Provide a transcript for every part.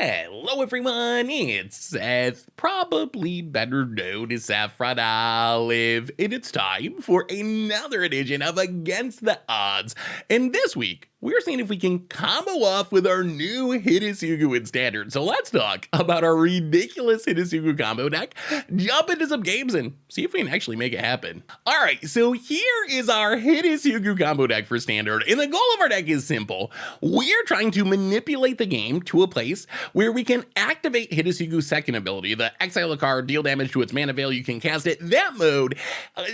Hello everyone, it's Seth, probably better known as Saffron Olive, and it's time for another edition of Against the Odds. And this week, we're seeing if we can combo off with our new Hidetsugu in Standard. So let's talk about our ridiculous Hidetsugu combo deck, jump into some games, and see if we can actually make it happen. Alright, so here is our Hidetsugu combo deck for Standard, and the goal of our deck is simple. We're trying to manipulate the game to a place where we can activate Hidetsugu's second ability, the exile a card, deal damage to its mana value, you can cast it, that mode,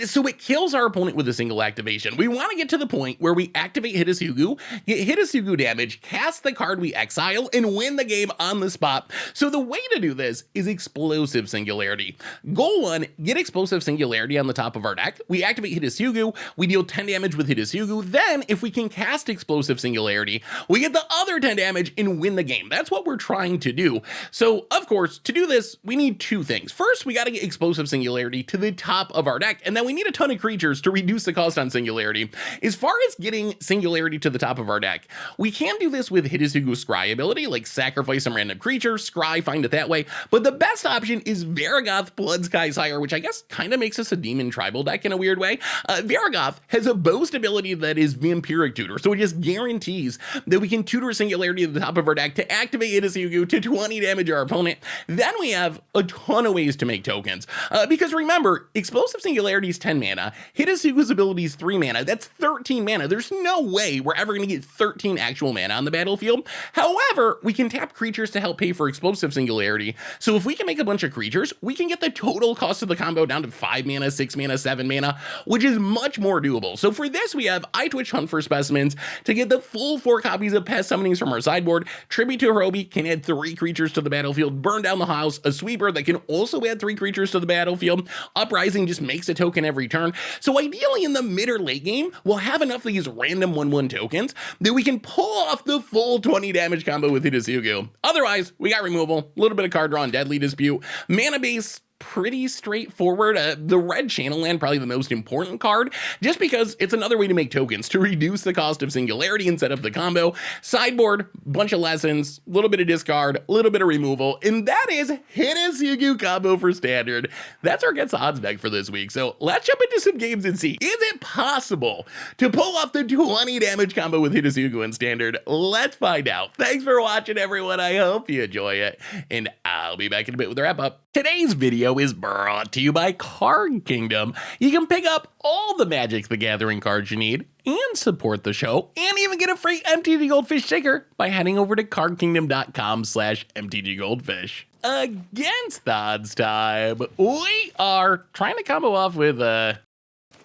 so it kills our opponent with a single activation. We want to get to the point where we activate Hidetsugu, get Hidetsugu damage, cast the card we exile, and win the game on the spot. So the way to do this is Explosive Singularity. Goal 1, get Explosive Singularity on the top of our deck. We activate Hidetsugu, we deal 10 damage with Hidetsugu, then if we can cast Explosive Singularity, we get the other 10 damage and win the game. That's what we're trying to do. So of course, to do this, we need two things. First, we got to get Explosive Singularity to the top of our deck, and then we need a ton of creatures to reduce the cost on Singularity. As far as getting Singularity to the top of our deck, we can do this with Hidetsugu's Scry ability, like sacrifice some random creature, Scry, find it that way, but the best option is Varragoth Bloodsky Sire, which I guess kind of makes us a demon tribal deck in a weird way. Varragoth has a boast ability that is Vampiric Tutor, so it just guarantees that we can tutor Singularity at the top of our deck to activate Hidetsugu to 20 damage our opponent. Then we have a ton of ways to make tokens, because remember, Explosive Singularity is 10 mana, Hidetsugu's ability is 3 mana, that's 13 mana. There's no way we're ever going to get 13 actual mana on the battlefield. However, we can tap creatures to help pay for Explosive Singularity, so if we can make a bunch of creatures, we can get the total cost of the combo down to 5 mana, 6 mana, 7 mana, which is much more doable. So for this, we have iTwitch Hunt for Specimens to get the full 4 copies of Pest Summonings from our sideboard. Tribute to Hirobi can add 3 creatures to the battlefield, Burn Down the House, a Sweeper that can also add 3 creatures to the battlefield, Uprising just makes a token every turn. So ideally in the mid or late game, we'll have enough of these random 1/1 tokens that we can pull off the full 20 damage combo with Hidetsugu. Otherwise, we got removal, a little bit of card draw and Deadly Dispute, mana base, pretty straightforward. The red channel land, probably the most important card, just because it's another way to make tokens to reduce the cost of Singularity instead of the combo. Sideboard, bunch of lessons, a little bit of discard, a little bit of removal, and that is Hidetsugu combo for Standard. That's our Against the Odds deck for this week. So let's jump into some games and see, is it possible to pull off the 20 damage combo with Hidetsugu in Standard? Let's find out. Thanks for watching, everyone. I hope you enjoy it, and I'll be back in a bit with a wrap up. Today's video is brought to you by Card Kingdom. You can pick up all the Magic the Gathering cards you need and support the show, and even get a free MTGGoldfish sticker by heading over to cardkingdom.com/MTGGoldfish. Against the Odds time, we are trying to combo off with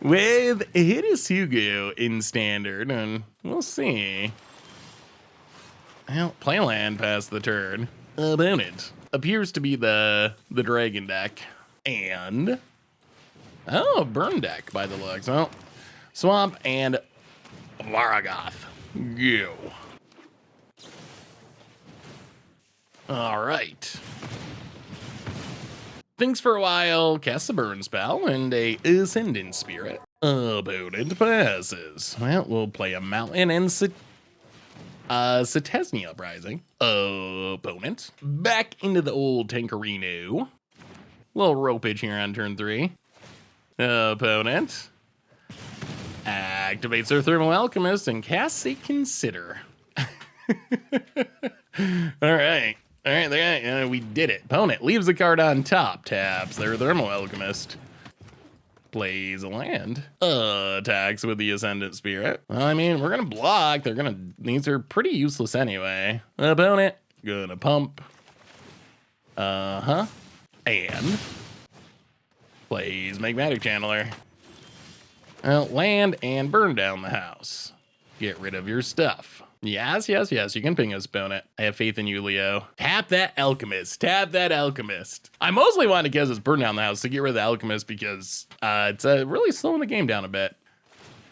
Hidetsugu in Standard, and we'll see. Well, play land past the turn. Opponent appears to be the dragon deck, and burn deck by the looks. Well, swamp and Varragoth. Go. All right. Thinks for a while, casts a burn spell and a Ascendant Spirit. Opponent passes. Well, we'll play a mountain and Setesnia Uprising. Opponent back into the old Tankerino. Little ropage here on turn 3. Opponent activates their Thermal Alchemist and casts a Consider. All right, there, we did it. Opponent leaves the card on top, taps their Thermal Alchemist, plays a land, attacks with the Ascendant Spirit. Well, I mean, we're gonna block. These are pretty useless anyway. Opponent gonna pump. And plays Magmatic Channeler. Well, land and burn down the house. Get rid of your stuff. Yes, you can ping us, opponent. I have faith in you, Leo. Tap that Alchemist, I mostly want to guess it's burn down the house to get rid of the Alchemist because it's really slowing the game down a bit.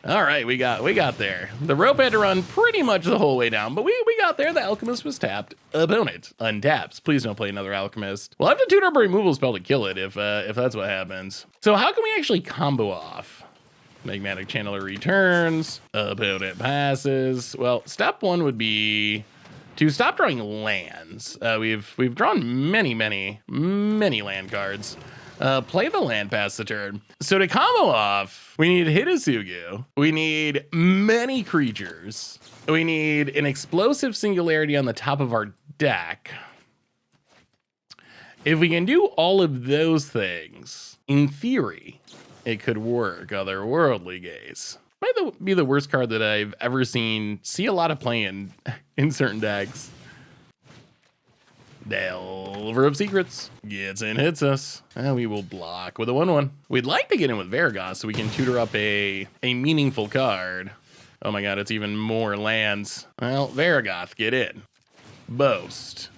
All right, we got there. The rope had to run pretty much the whole way down, but we got there. The Alchemist was tapped. Opponent untaps. Please don't play another Alchemist. We'll have to tutor up a removal spell to kill it if that's what happens. So how can we actually combo off? Magmatic Channeler returns. Opponent passes. Well, step 1 would be To stop drawing lands, we've drawn many land cards. Play the land past the turn. So to combo off, we need Hidetsugu. We need many creatures. We need an explosive singularity on the top of our deck. If we can do all of those things, in theory, it could work. Otherworldly Gaze might be the worst card that I've ever see a lot of play in certain decks. Delver of Secrets gets in, hits us, and we will block with a 1/1. We'd like to get in with Varagos so we can tutor up a meaningful card. Oh my god, it's even more lands. Well, Varagos, get in. Boast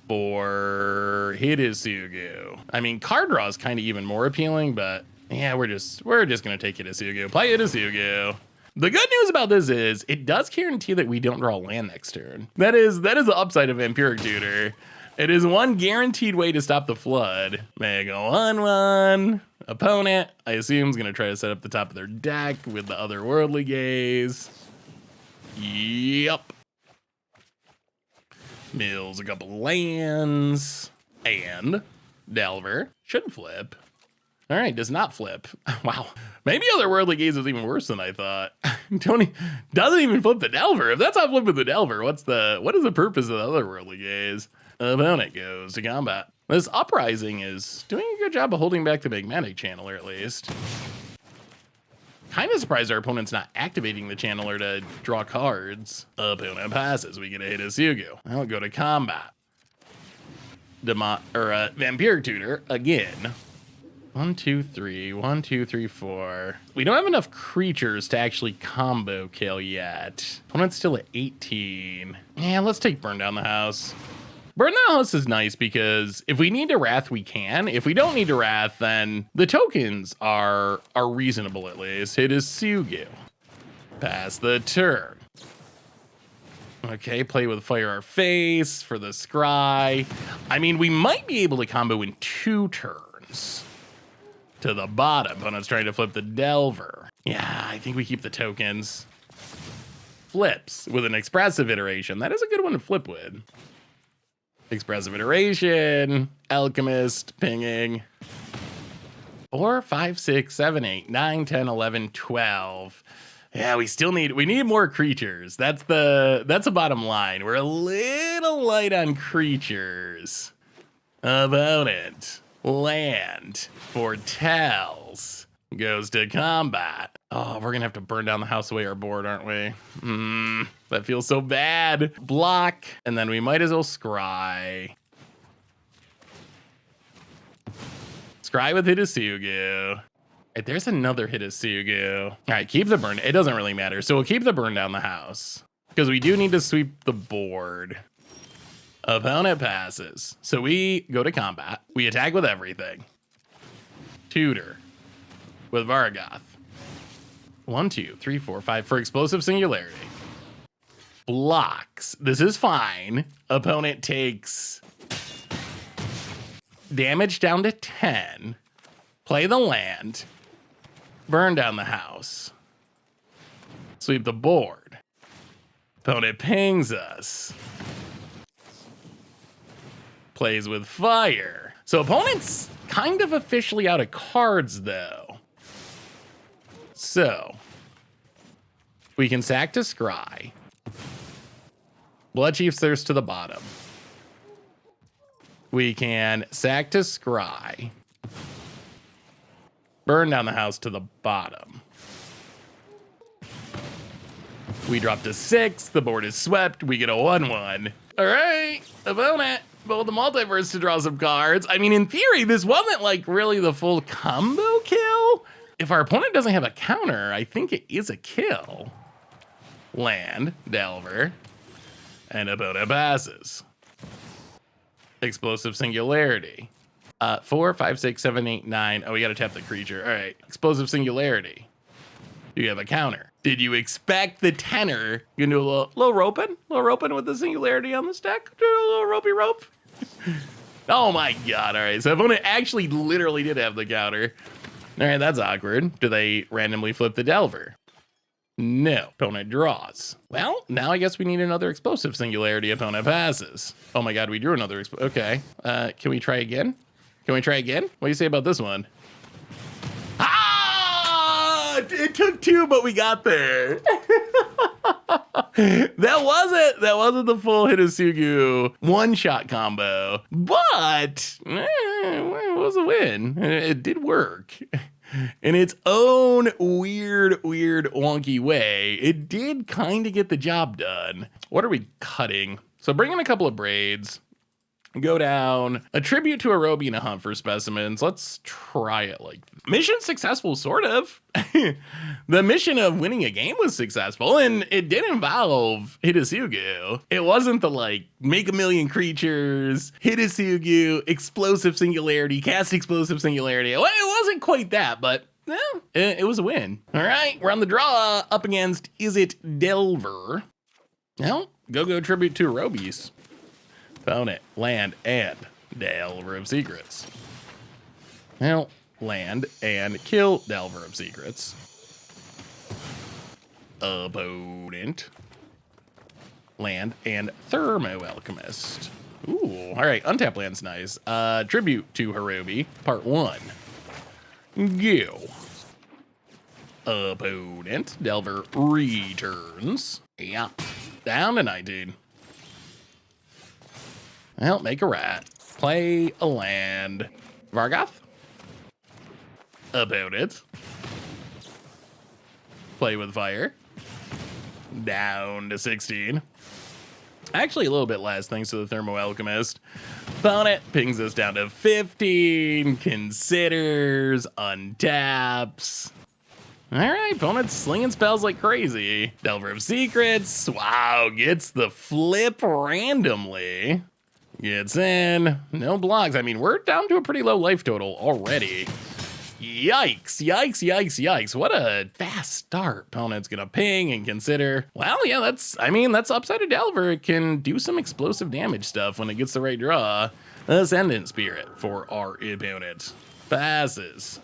for Hidetsugu. I mean, card draw is kind of even more appealing, but yeah, we're just gonna take Hidetsugu. Play Hidetsugu. The good news about this is it does guarantee that we don't draw land next turn. That is the upside of Vampiric Tutor. It is one guaranteed way to stop the flood. Mega 1/1. Opponent, I assume, is gonna try to set up the top of their deck with the Otherworldly Gaze. Yup. Mills a couple lands. And Delver should flip. All right, does not flip. Wow. Maybe Otherworldly Gaze is even worse than I thought. Tony doesn't even flip the Delver. If that's not flipping the Delver, what is the purpose of the Otherworldly Gaze? Opponent goes to combat. This Uprising is doing a good job of holding back the Magnetic Channeler, at least. Kind of surprised our opponent's not activating the Channeler to draw cards. Opponent passes. We get a Hidetsugu. I'll go to combat. Vampiric Tutor again. 1, 2, 3. 1, 2, 3, 4. We don't have enough creatures to actually combo kill yet. Opponent's still at 18. Yeah, let's take Burn Down the House. Burn Down the House is nice because if we need to Wrath, we can. If we don't need to Wrath, then the tokens are reasonable at least. Hidetsugu. Pass the turn. Okay, play with Fire Our Face for the Scry. I mean, we might be able to combo in 2 turns. To the bottom. Opponent's trying to flip the Delver. Yeah, I think we keep the tokens. Flips with an Expressive Iteration. That is a good one to flip with. Expressive Iteration, Alchemist, pinging. 4, 5, 6, 7, 8, 9, 10, 11, 12. Yeah, we need more creatures. That's a bottom line. We're a little light on creatures. Opponent. Land for Tells goes to combat. Oh, we're gonna have to burn down the house away our board, aren't we? That feels so bad. Block, and then we might as well scry. Scry with Hidetsugu. Right, there's another Hidetsugu. All right, keep the burn. It doesn't really matter. So we'll keep the burn down the house because we do need to sweep the board. Opponent passes. So we go to combat. We attack with everything. Tutor with Varagos. 1, 2, 3, 4, 5 for Explosive Singularity. Blocks. This is fine. Opponent takes damage down to 10. Play the land. Burn down the house. Sweep the board. Opponent pings us. Plays with fire. So opponent's kind of officially out of cards though. So we can sack to scry. Bloodchief's Thirst to the bottom. We can sack to scry. Burn down the house to the bottom. We drop to 6. The board is swept. We get a 1/1. All right, opponent. Both the multiverse to draw some cards. I mean, in theory, this wasn't like really the full combo kill. If our opponent doesn't have a counter, I think it is a kill. Land, Delver, and opponent passes. Explosive Singularity. 4, 5, 6, 7, 8, 9. Oh, we gotta tap the creature. All right, Explosive Singularity. You have a counter. Did you expect the tenor? You can do a little roping? A little roping with the Singularity on this deck? Do a little ropey rope? Oh my god, all right. So opponent actually literally did have the counter. All right, that's awkward. Do they randomly flip the Delver? No. Opponent draws. Well, now I guess we need another explosive singularity. Opponent passes. Oh my god, we drew another okay. Can we try again? Can we try again? What do you say about this one? Ah! It took 2, but we got there. That wasn't the full Hidetsugu one-shot combo, but it was a win. It did work. In its own weird, wonky way, it did kind of get the job done. What are we cutting? So bring in a couple of braids. Go down. A tribute to Arobi and a hunt for specimens. Let's try it like this. Mission successful, sort of. The mission of winning a game was successful, and it did involve Hidetsugu. It wasn't the like make a million creatures, Hidetsugu, explosive singularity, cast explosive singularity. Well, it wasn't quite that, but it was a win. All right, we're on the draw up against Is It Delver? Well, go tribute to Arobi's. Opponent, land, and Delver of Secrets. Well, land and kill Delver of Secrets. Opponent, land and Thermo Alchemist. Ooh, all right, untap land's nice. Tribute to Harubi, part 1. Go. Opponent, Delver returns. Yeah, down to 19. Well, make a rat. Play a land. Vargoth. Opponent. Play with fire. Down to 16. Actually, a little bit less thanks to the Thermo Alchemist. Opponent pings us down to 15. Considers. Untaps. All right, opponent's slinging spells like crazy. Delver of Secrets. Wow, gets the flip randomly. Gets in, no blocks. I mean, we're down to a pretty low life total already. Yikes. What a fast start. Opponent's gonna ping and consider. Well, yeah, that's upside of Delver. It can do some explosive damage stuff when it gets the right draw. Ascendant Spirit for our opponent. Passes.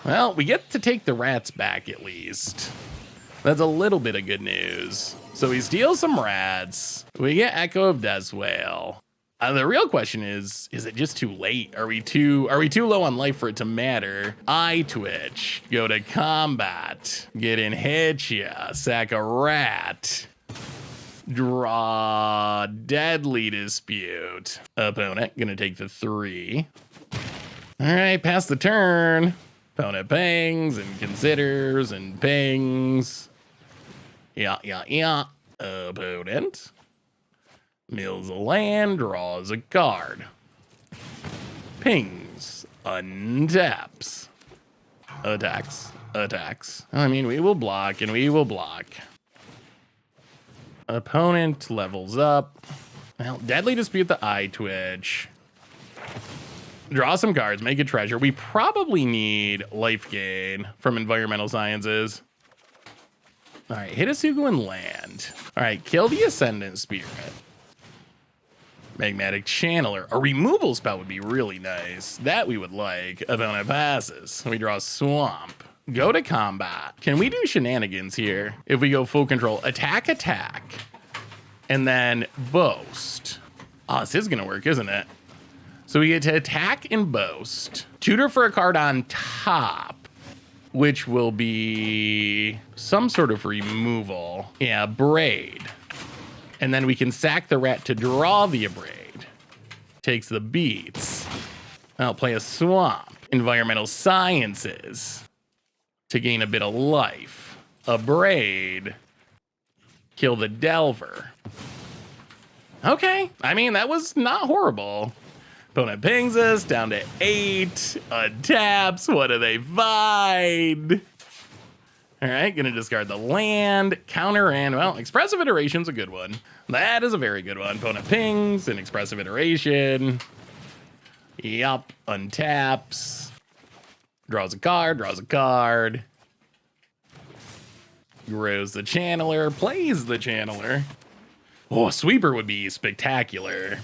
Well, we get to take the rats back at least. That's a little bit of good news. So we steal some rats. We get Echo of Deathwhale. The real question is it just too late? Are we too low on life for it to matter? I twitch, go to combat, get in Hitcha, sack a rat, draw Deadly Dispute. Opponent gonna take the 3. All right, pass the turn. Opponent pings and considers and pings. Yeah. Opponent mills a land, draws a card. Pings, untaps. Attacks. I mean, we will block and we will block. Opponent levels up. Well, Deadly Dispute the Eye Twitch. Draw some cards, make a treasure. We probably need life gain from Environmental Sciences. All right, Hidetsugu and land. All right, kill the Ascendant Spirit. Magmatic Channeler. A removal spell would be really nice. That we would like. Opponent passes. We draw Swamp. Go to combat. Can we do shenanigans here? If we go full control, attack, and then boast. Oh, this is gonna work, isn't it? So we get to attack and boast. Tutor for a card on top, which will be some sort of removal. Yeah, Braid. And then we can sack the rat to draw the Braid. Takes the beats. I'll play a Swamp. Environmental Sciences to gain a bit of life. A Braid. Kill the Delver. Okay, I mean, that was not horrible. Opponent pings us down to 8. Untaps. What do they find? All right, gonna discard the land, counter, and well, Expressive Iteration's a good one. That is a very good one. Opponent pings, an Expressive Iteration. Yup, untaps. Draws a card. Grows the Channeler, plays the Channeler. Oh, a sweeper would be spectacular.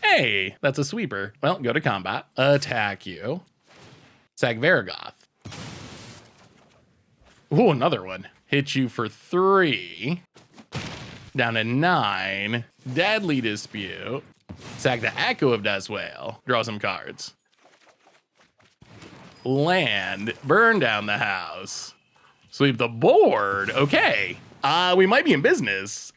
Hey, that's a sweeper. Well, go to combat, attack you. Sack Vargoth. Oh, another one. Hit you for 3. Down to 9. Deadly Dispute. Sack the Echo of Death's Wail. Draw some cards. Land. Burn down the house. Sweep the board. Okay. We might be in business.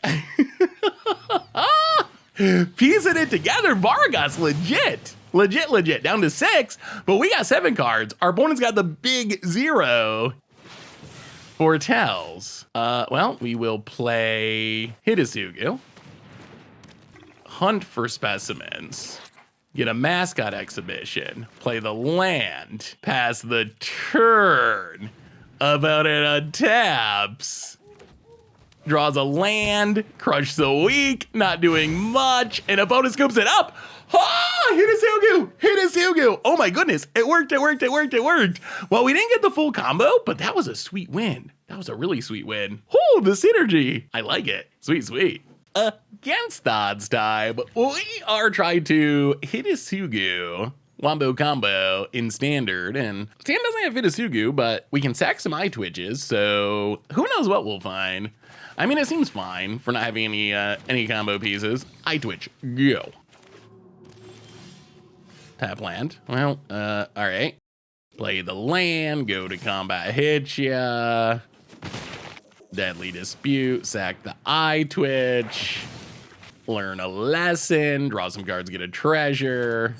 Piecing it together, Vargas, legit. Legit. Down to 6, but we got 7 cards. Our opponent's got the big 0. Foretells. Well, we will play Hidetsugu. Hunt for specimens. Get a mascot exhibition. Play the land. Pass the turn. About it untaps. Draws a land. Crush the weak. Not doing much. And opponent scoops it up. Ah, Hidetsugu. Oh my goodness. It worked. Well, we didn't get the full combo, but that was a sweet win. That was a really sweet win. Oh, the synergy. I like it. Sweet. Against the odds time, we are trying to Hidetsugu Wombo combo in standard, and Stan doesn't have Hidetsugu, but we can sack some eye twitches, so who knows what we'll find. I mean, it seems fine for not having any combo pieces. Eye twitch, go. Tap land. Well, all right. Play the land, go to combat, hit ya. Deadly Dispute, sack the eye twitch. Learn a lesson, draw some cards, get a treasure.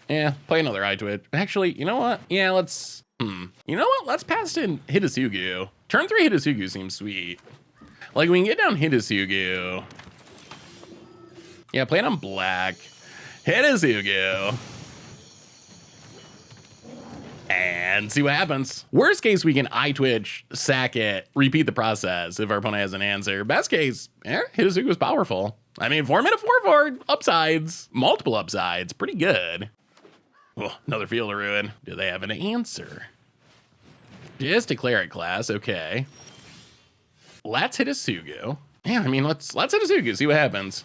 Yeah, play another eye twitch. Actually, you know what? Yeah, let's, you know what? Let's pass in Hidetsugu. Turn 3 Hidetsugu seems sweet. Like, we can get down Hidetsugu. Yeah, play it on black. Hidetsugu. And see what happens. Worst case, we can eye twitch, sack it, repeat the process if our opponent has an answer. Best case, Hidetsugu is powerful. I mean, 4-mana 4/4 upsides, multiple upsides, pretty good. Oh, another Field of Ruin. Do they have an answer? Just declare it, class. Okay. Let's Hidetsugu. Yeah, I mean, let's Hidetsugu, see what happens.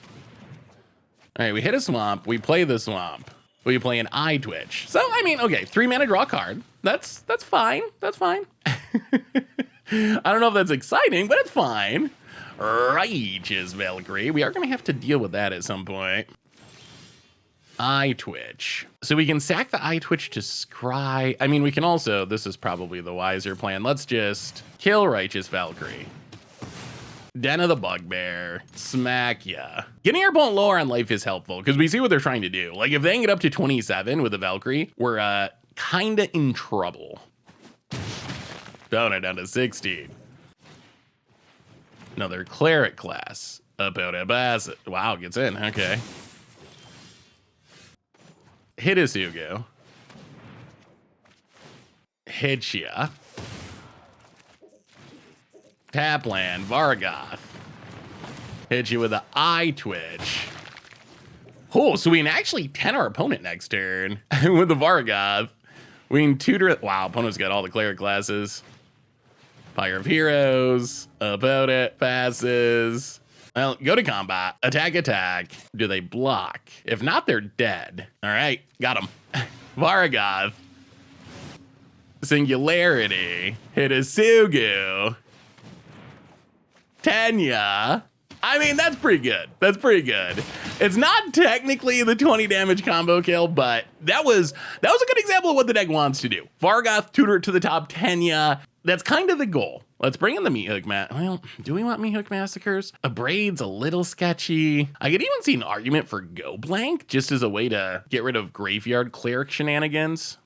All right, we hit a swamp. We play the swamp. We play an eye twitch. So, I mean, okay, 3-mana draw card. That's fine. That's fine. I don't know if that's exciting, but it's fine. Righteous Valkyrie. We are going to have to deal with that at some point. Eye twitch. So we can sack the eye twitch to scry. I mean, we can also, this is probably the wiser plan. Let's just kill Righteous Valkyrie. Den of the Bugbear, smack ya. Getting our opponent lower on life is helpful because we see what they're trying to do. Like if they can get up to 27 with the Valkyrie, we're kinda in trouble. Down to 16. Another cleric class. Opponent Bassett. Wow, gets in, okay. Hidetsugu. Hit ya. Tap land, Vargoth. Hit you with an eye twitch. Oh, so we can actually 10 our opponent next turn with the Vargoth. We can tutor it. Wow, opponent's got all the cleric classes. Fire of Heroes. Opponent passes. Well, go to combat. Attack. Do they block? If not, they're dead. All right, got him. Vargoth. Singularity. Hidetsugu. Tenya. I mean, that's pretty good. It's not technically the 20 damage combo kill, but that was a good example of what the deck wants to do. Vargoth, tutor it to the top, Tenya. That's kind of the goal. Let's bring in the Meat Hook Well, do we want Meat Hook Massacres? A Braid's a little sketchy. I could even see an argument for Go Blank, just as a way to get rid of Graveyard Cleric shenanigans.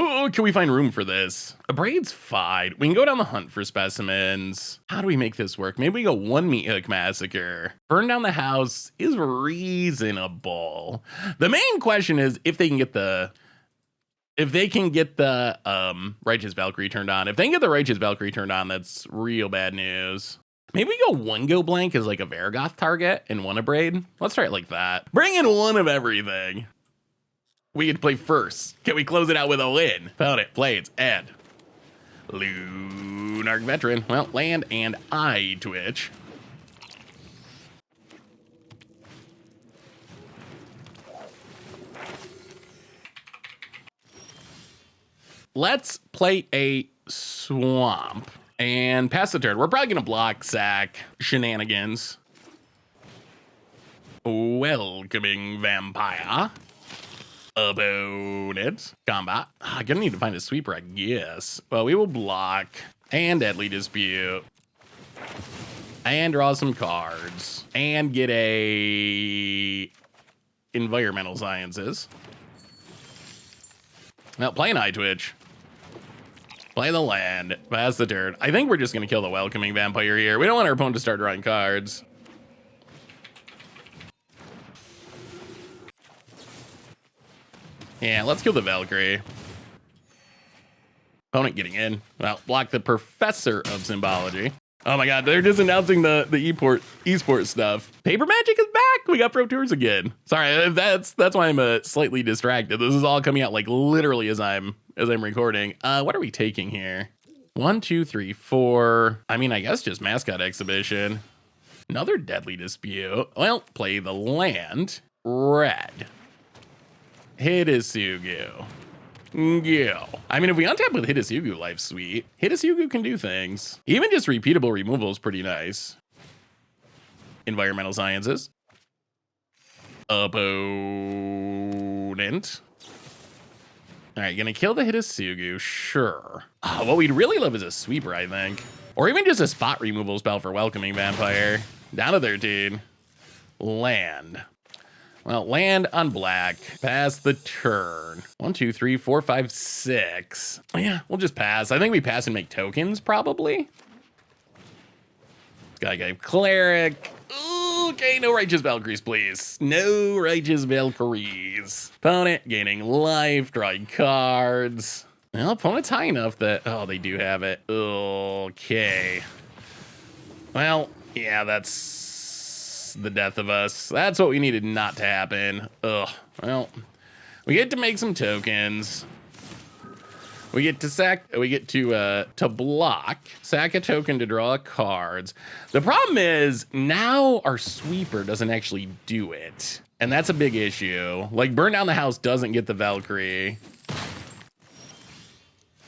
Oh, can we find room for this? A Braid's fine. We can go down the hunt for specimens. How do we make this work? Maybe we go 1 Meat Hook Massacre. Burn down the house is reasonable. The main question is if they can get the Righteous Valkyrie turned on. If they can get the Righteous Valkyrie turned on, that's real bad news. Maybe we go 1 Go Blank as like a Vargoth target and 1 a Braid. Let's try it like that. Bring in 1 of everything. We get to play first. Can we close it out with a win? Found it. Blades and Lunarch Veteran. Well, land and eye twitch. Let's play a swamp. And pass the turn. We're probably gonna block sack shenanigans. Welcoming Vampire. Opponent. Combat. I'm gonna need to find a sweeper, I guess. Well, we will block and Deadly Dispute. And draw some cards. And get a Environmental Sciences. Now, play an Eye Twitch. Play the land. Pass the turn. I think we're just going to kill the Welcoming Vampire here. We don't want our opponent to start drawing cards. Yeah, let's kill the Valkyrie. Opponent getting in. Well, block the Professor of Symbology. Oh my god, they're just announcing the esports stuff. Paper Magic is back! We got Pro Tours again. Sorry, that's why I'm slightly distracted. This is all coming out like literally as I'm recording. What are we taking here? 1, 2, 3, 4. I mean, I guess just Mascot Exhibition. Another Deadly Dispute. Well, play the land. Red. Hidetsugu. Go. I mean, if we untap with Hidetsugu, life's sweet. Hidetsugu can do things. Even just repeatable removal is pretty nice. Environmental Sciences. Opponent. All right, gonna kill the Hidetsugu, sure. What we'd really love is a sweeper, I think. Or even just a spot removal spell for Welcoming Vampire. Down to 13. Land. Well, land on black. Pass the turn. 1, 2, 3, 4, 5, 6. Yeah, we'll just pass. I think we pass and make tokens, probably. Sky Cleric. Okay, no Righteous Valkyries, please. No Righteous Valkyries. Opponent gaining life, drawing cards. Well, opponent's high enough that... Oh, they do have it. Okay. Well, yeah, that's the death of us. That's what we needed not to happen. Ugh. Well, we get to make some tokens. We get to block, sack a token to draw cards. The problem is now our sweeper doesn't actually do it. And that's a big issue. Like, Burn Down the House doesn't get the Valkyrie.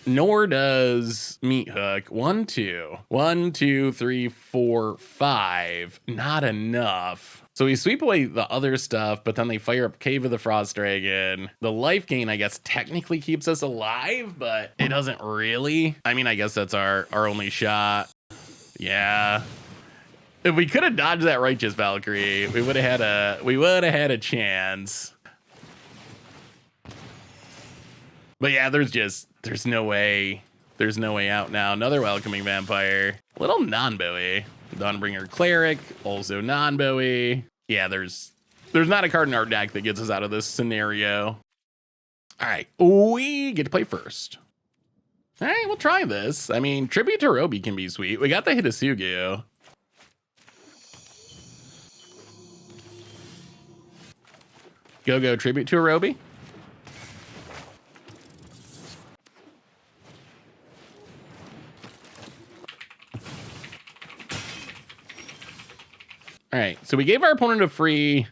Nor does Meat Hook. 1, 2. 1, 2, 3, 4, 5. Not enough. So we sweep away the other stuff, but then they fire up Cave of the Frost Dragon. The life gain, I guess, technically keeps us alive, but it doesn't really. I mean, I guess that's our only shot. Yeah. If we could have dodged that Righteous Valkyrie, we would have had a chance. But yeah, there's no way out now. Another Welcoming Vampire. Little non-Bowie. Dawnbringer Cleric, also non-Bowie. Yeah, there's not a card in our deck that gets us out of this scenario. All right, we get to play first. All right, we'll try this. I mean, Tribute to Roby can be sweet. We got the Hidetsugu. Go, Tribute to Roby. All right, so we gave our opponent a free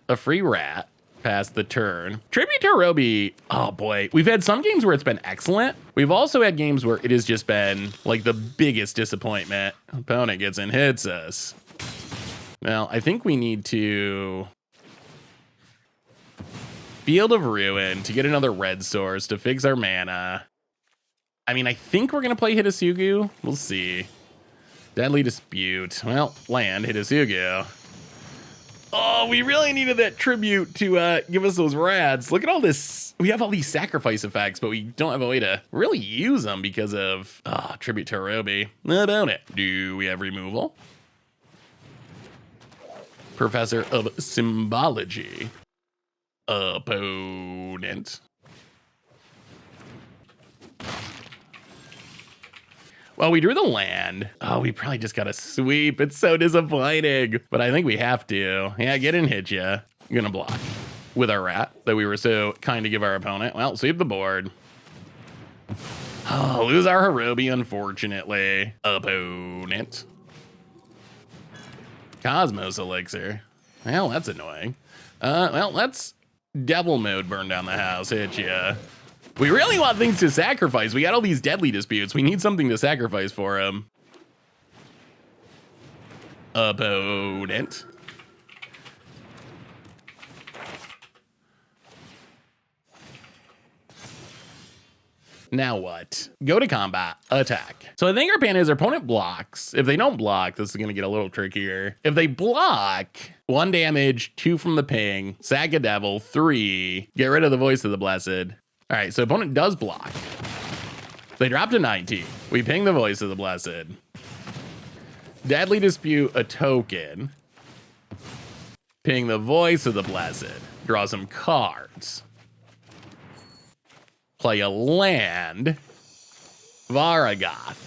rat past the turn. Tribute to Roby, oh boy. We've had some games where it's been excellent. We've also had games where it has just been like the biggest disappointment. Opponent gets in, hits us. Well, I think we need to Field of Ruin to get another red source to fix our mana. I mean, I think we're gonna play Hidetsugu. We'll see. Deadly Dispute. Well, land, Hidetsugu. Oh, we really needed that tribute to give us those rads. Look at all this. We have all these sacrifice effects, but we don't have a way to really use them because of tribute to Roby. Don't it? Do we have removal? Professor of Symbology. Opponent. Well, we drew the land. Oh, we probably just got a sweep. It's so disappointing. But I think we have to. Yeah, get in, hit ya. I'm gonna block with our rat that we were so kind to give our opponent. Well, sweep the board. Oh, lose our Hirobi, unfortunately. Opponent. Cosmos Elixir. Well, that's annoying. Well, let's Devil Mode Burn Down the House. Hit ya. We really want things to sacrifice. We got all these deadly disputes. We need something to sacrifice for him. Opponent. Now what? Go to combat, attack. So I think our plan is our opponent blocks. If they don't block, this is gonna get a little trickier. If they block, 1 damage, 2 from the ping, sack a devil, 3, get rid of the voice of the blessed. All right, so opponent does block. They drop to 19. We ping the voice of the blessed. Deadly dispute a token. Ping the voice of the blessed. Draw some cards. Play a land. Varagath.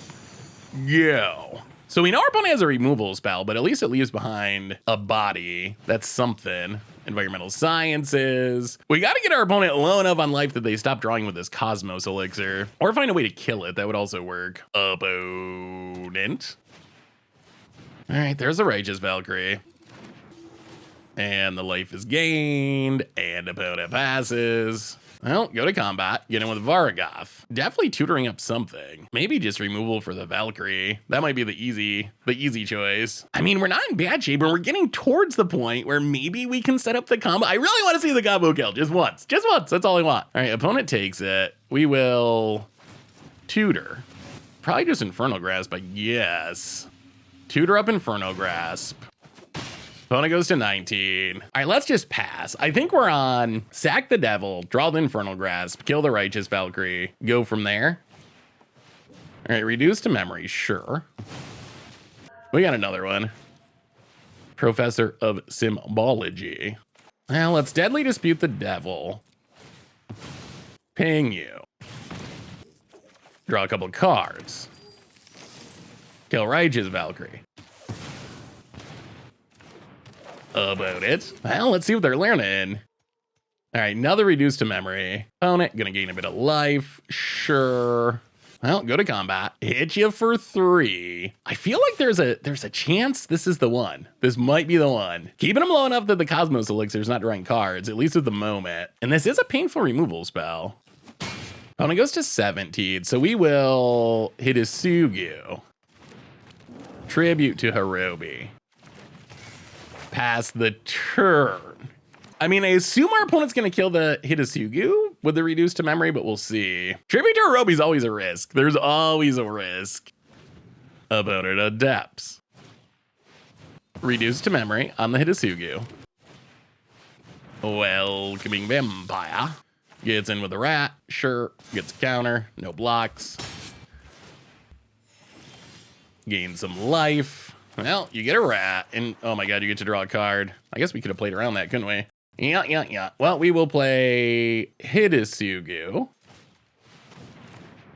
Go. So we know our opponent has a removal spell, but at least it leaves behind a body. That's something. Environmental sciences. We got to get our opponent low enough on life that they stop drawing with this Cosmos Elixir. Or find a way to kill it. That would also work. Opponent. All right, there's a Righteous Valkyrie. And the life is gained. And opponent passes. Well, go to combat, get in with Varagath. Definitely tutoring up something. Maybe just removal for the Valkyrie. That might be the easy choice. I mean, we're not in bad shape, and we're getting towards the point where maybe we can set up the combo. I really want to see the combo kill, just once. Just once, that's all I want. All right, opponent takes it. We will tutor. Probably just Infernal Grasp, I guess. Tutor up Infernal Grasp. Opponent goes to 19. All right, let's just pass. I think we're on sack the devil, draw the Infernal Grasp, kill the Righteous Valkyrie, go from there. All right, reduce to memory, sure. We got another one. Professor of Symbology. Well, let's deadly dispute the devil. Ping you. Draw a couple cards. Kill Righteous Valkyrie. About it. Well, let's see what they're learning. All right, another reduce to memory. Opponent, gonna gain a bit of life. Sure. Well, go to combat. Hit you for 3. I feel like there's a chance this is the one. This might be the one. Keeping them low enough that the Cosmos Elixir is not drawing cards, at least at the moment. And this is a painful removal spell. Opponent goes to 17, so we will Hidetsugu. Tribute to Hirobi. Pass the turn. I mean, I assume our opponent's gonna kill the Hidetsugu with the reduce to memory, but we'll see. Tribute to Hirobi's always a risk. There's always a risk. Opponent adapts. Reduce to memory on the Hidetsugu. Welcoming Vampire. Gets in with the rat. Sure. Gets a counter. No blocks. Gain some life. Well, you get a rat, and oh my god, you get to draw a card. I guess we could have played around that, couldn't we? Yeah. Well, we will play Hidetsugu.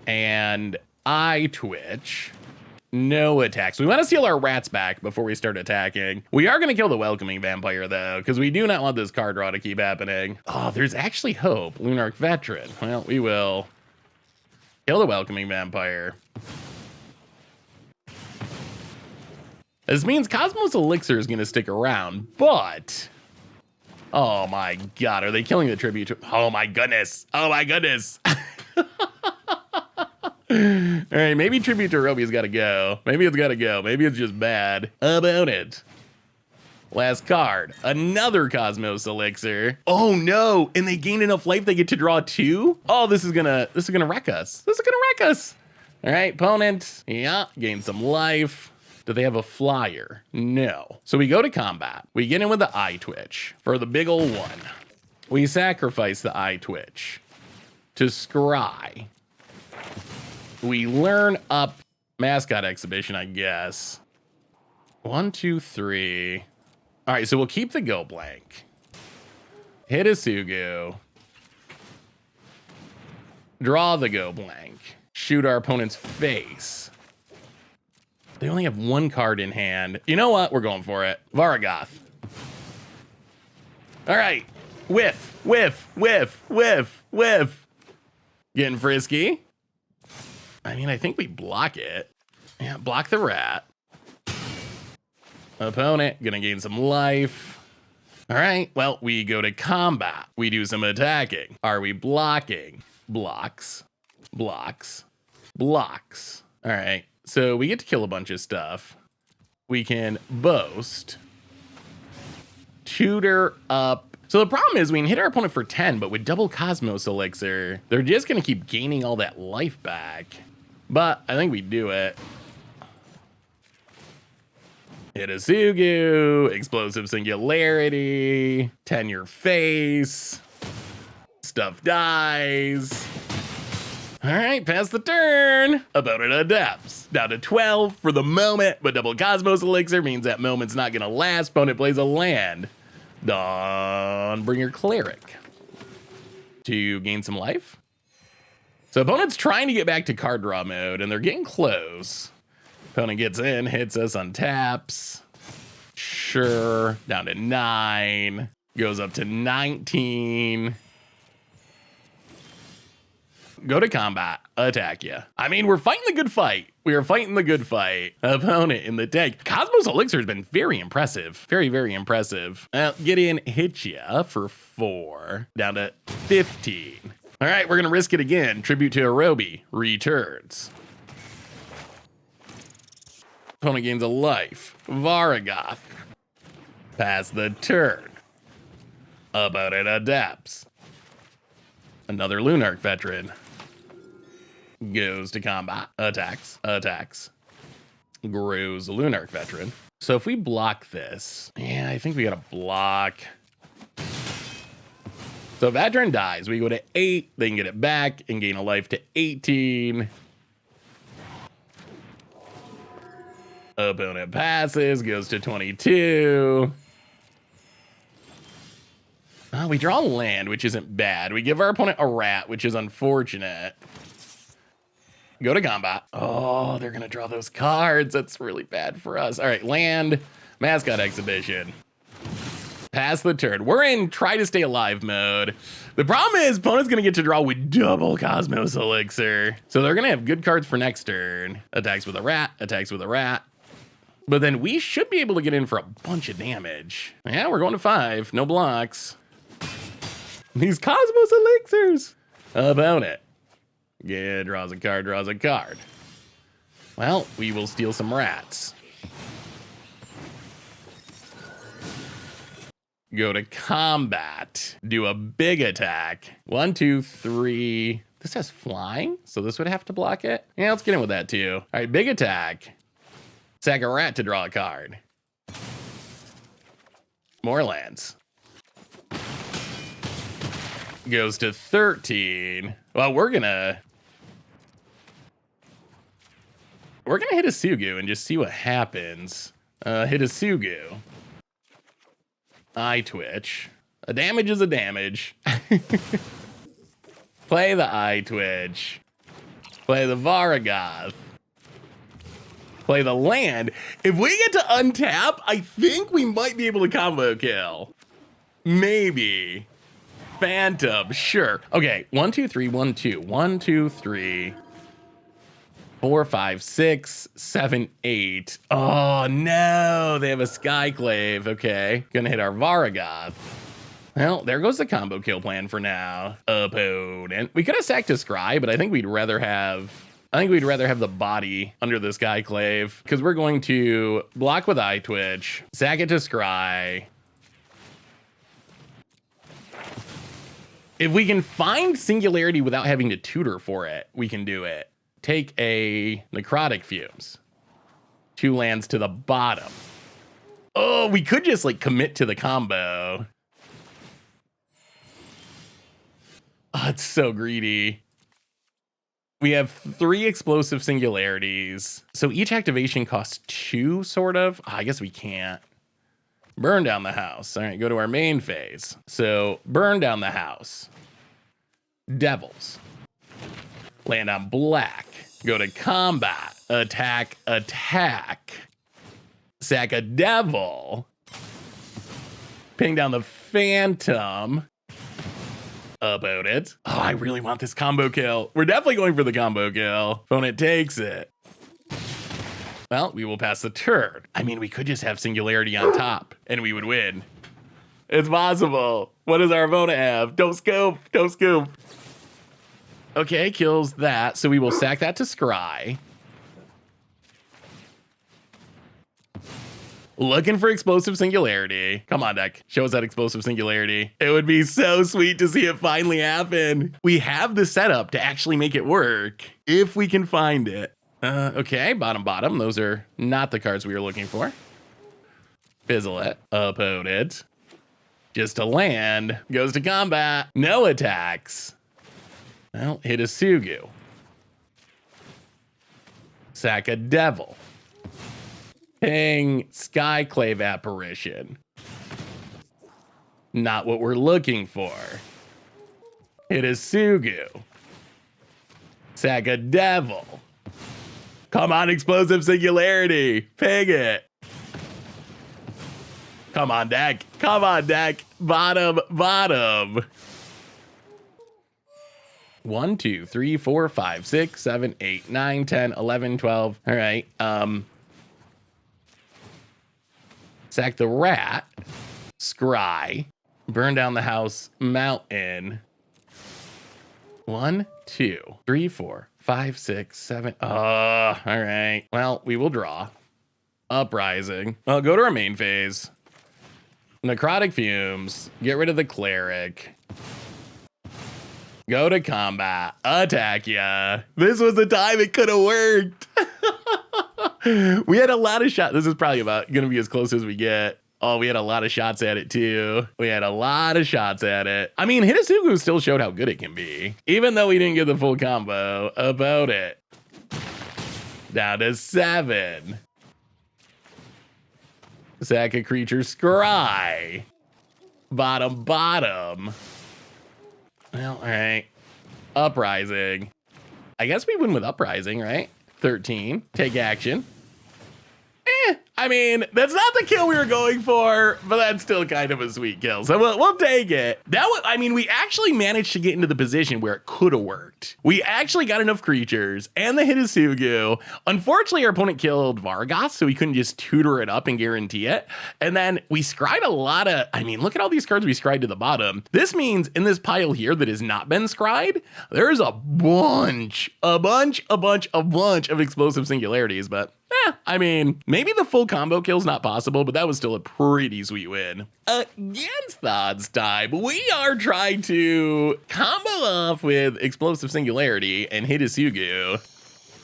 And I twitch. No attacks. We want to steal our rats back before we start attacking. We are going to kill the Welcoming Vampire, though, because we do not want this card draw to keep happening. Oh, there's actually hope. Lunarch Veteran. Well, we will kill the Welcoming Vampire. This means Cosmos Elixir is going to stick around, but... Oh my god, are they killing the tribute to... Oh my goodness. Oh my goodness. Alright, maybe tribute to Hirobi's got to go. Maybe it's got to go. Maybe it's just bad. About it. Last card. Another Cosmos Elixir. Oh no, and they gain enough life they get to draw 2? Oh, this is gonna wreck us. This is gonna wreck us. Alright, opponent. Yeah, gain some life. Do they have a flyer? No. So we go to combat. We get in with the eye twitch for the big ol' one. We sacrifice the eye twitch to scry. We learn up mascot exhibition, I guess. 1, 2, 3. All right, so we'll keep the go blank. Hidetsugu. Draw the go blank. Shoot our opponent's face. They only have 1 card in hand. You know what? We're going for it. Varagath. All right. Whiff, whiff, whiff, whiff, whiff. Getting frisky. I mean, I think we block it. Yeah, block the rat. Opponent, gonna gain some life. All right, well, we go to combat. We do some attacking. Are we blocking? blocks, blocks, blocks. All right, so we get to kill a bunch of stuff. We can boast, tutor up. So the problem is we can hit our opponent for 10, but with double Cosmos Elixir, they're just gonna keep gaining all that life back. But I think we do it. Hidetsugu, Explosive Singularity, 10 your face, stuff dies. All right, pass the turn. Opponent adapts. Down to 12 for the moment, but double Cosmos Elixir means that moment's not gonna last. Opponent plays a land. Dawnbringer Cleric to gain some life. So opponent's trying to get back to card draw mode, and they're getting close. Opponent gets in, hits us, untaps. Sure, down to 9. Goes up to 19. Go to combat, attack you. I mean, we're fighting the good fight. We are fighting the good fight. Opponent in the tank. Cosmos Elixir has been very impressive. Very, very impressive. Get in, hit ya for 4. Down to 15. All right, we're gonna risk it again. Tribute to Arobi, returns. Opponent gains a life. Varagath. Pass the turn. Opponent adapts. Another Lunarch veteran. Goes to combat. Attacks. Attacks. Grows a Lunarch veteran. So if we block this, yeah, I think we gotta block. So veteran dies. We go to 8. They can get it back and gain a life to 18. Opponent passes. Goes to 22. Oh, we draw land, which isn't bad. We give our opponent a rat, which is unfortunate. Go to combat. Oh, they're gonna draw those cards. That's really bad for us. All right, land, mascot exhibition. Pass the turn. We're in try to stay alive mode. The problem is opponent's gonna get to draw with double Cosmos Elixir. So they're gonna have good cards for next turn. Attacks with a rat, attacks with a rat. But then we should be able to get in for a bunch of damage. Yeah, we're going to 5, no blocks. These Cosmos Elixirs. Opponent. Yeah, draws a card, draws a card. Well, we will steal some rats. Go to combat. Do a big attack. 1, 2, 3. This has flying, so this would have to block it. Yeah, let's get in with that too. All right, big attack. Sack a rat to draw a card. More lands. Goes to 13. Well, we're gonna hit a Hidetsugu and just see what happens. Hidetsugu. Eye twitch. A damage is a damage. Play the eye twitch. Play the Varagath. Play the land. If we get to untap, I think we might be able to combo kill. Maybe. Phantom, sure. Okay, 1, 2, 3, 1, 2. 1, 2, 3. 4, 5, 6, 7, 8. Oh no, they have a Skyclave. Okay, gonna hit our Varagath. Well, there goes the combo kill plan for now. Opponent. We could have sacked a Scry, but I think we'd rather have the body under the Skyclave because we're going to block with Eye Twitch, sack it to Scry. If we can find Singularity without having to tutor for it, we can do it. Take a Necrotic Fumes. 2 lands to the bottom. Oh, we could just like commit to the combo. Oh, it's so greedy. We have 3 explosive singularities. So each activation costs 2, sort of. Oh, I guess we can't. Burn down the house. All right, go to our main phase. So burn down the house. Devils. Land on black. Go to combat. Attack, attack. Sack a devil. Ping down the phantom. About it. Oh, I really want this combo kill. We're definitely going for the combo kill. Opponent takes it. Well, we will pass the turn. I mean, we could just have Singularity on top and we would win. It's possible. What does our opponent have? Don't scoop. Don't scoop. Okay, kills that. So we will sack that to scry. Looking for explosive singularity. Come on, deck. Show us that explosive singularity. It would be so sweet to see it finally happen. We have the setup to actually make it work if we can find it. Okay, bottom. Those are not the cards we were looking for. Fizzle it. Opponent. Just a land. Goes to combat. No attacks. Well, Hidetsugu. Sack a devil. Ping Skyclave Apparition. Not what we're looking for. Hidetsugu. Sack a devil. Come on, explosive singularity. Ping it. Come on, deck. Come on, deck. Bottom. 1, 2, 3, 4, 5, 6, 7, 8, 9, 10, 11, 12. All right. Sack the rat. Scry. Burn down the house. Mountain. 1, 2, 3, 4, 5, 6, 7. All right. Well, we will draw. Uprising. Well, go to our main phase. Necrotic Fumes. Get rid of the cleric. Go to combat. Attack ya. This was the time it could have worked. We had a lot of shots. This is probably about going to be as close as we get. Oh, we had a lot of shots at it too. I mean, Hidetsugu still showed how good it can be, even though we didn't get the full combo. About it. Down to 7. Sack a creature, scry. Bottom. Well, all right. Uprising. I guess we win with Uprising, right? 13. Take action. I mean, that's not the kill we were going for, but that's still kind of a sweet kill. So we'll take it. We actually managed to get into the position where it could have worked. We actually got enough creatures and the Hidetsugu. Unfortunately, our opponent killed Vargas, so we couldn't just tutor it up and guarantee it. And then we scryed a lot of, look at all these cards we scryed to the bottom. This means in this pile here that has not been scryed, there's a bunch of explosive singularities, but maybe the full combo kill's not possible, but that was still a pretty sweet win. Against the odds time, we are trying to combo off with explosive singularity and Hidetsugu.